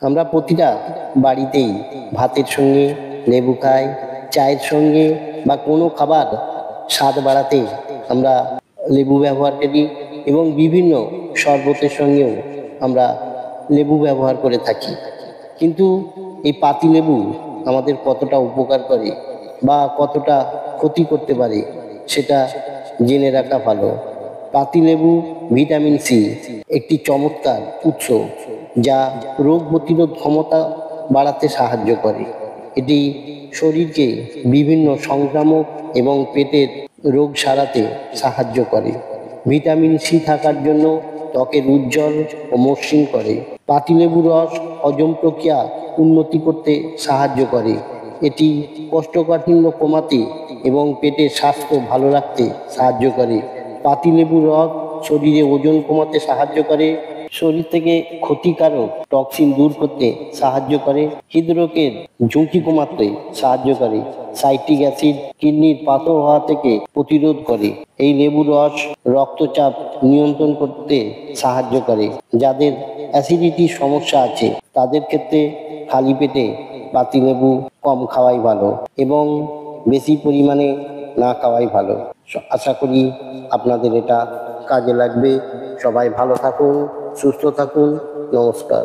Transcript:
আমরা প্রতিটা বাড়িতেই ভাতের সঙ্গে লেবু খাই, চায়ের সঙ্গে বা কোনো খাবার স্বাদ বাড়াতে আমরা লেবু ব্যবহার করি এবং বিভিন্ন শরবতের সঙ্গেও আমরা লেবু ব্যবহার করে থাকি। কিন্তু এই পাতিলেবু আমাদের কতটা উপকার করে বা কতটা ক্ষতি করতে পারে সেটা জেনে রাখা ভালো। পাতিলেবু ভিটামিন সি একটি চমৎকার উৎস, যা রোগ প্রতিরোধ ক্ষমতা বাড়াতে সাহায্য করে। এটি শরীরকে বিভিন্ন সংক্রামক এবং পেটের রোগ সারাতে সাহায্য করে। ভিটামিন সি থাকার জন্য ত্বকের উজ্জ্বল ও মসৃণ করে। পাতিলেবু রস হজম প্রক্রিয়া উন্নতি করতে সাহায্য করে। এটি কোষ্ঠকাঠিন্য কমাতে এবং পেটের স্বাস্থ্য ভালো রাখতে সাহায্য করে। পাতিলেবুর রস শরীরে ওজন কমাতে সাহায্য করে, শরীর থেকে ক্ষতিকারক টক্সিন দূর করতে সাহায্য করে, হৃদরোগের ঝুঁকি কমাতে সাহায্য করে, সাইট্রিক অ্যাসিড কিডনির পাথর হওয়া থেকে প্রতিরোধ করে। এই লেবুর রস রক্তচাপ নিয়ন্ত্রণ করতে সাহায্য করে। যাদের অ্যাসিডিটির সমস্যা আছে তাদের ক্ষেত্রে খালি পেটে পাতিলেবু কম খাওয়াই ভালো এবং বেশি পরিমাণে না খাওয়াই ভালো। আশা করি আপনাদের এটা কাজে লাগবে। সবাই ভালো থাকুন, সুস্থ থাকুন। নমস্কার।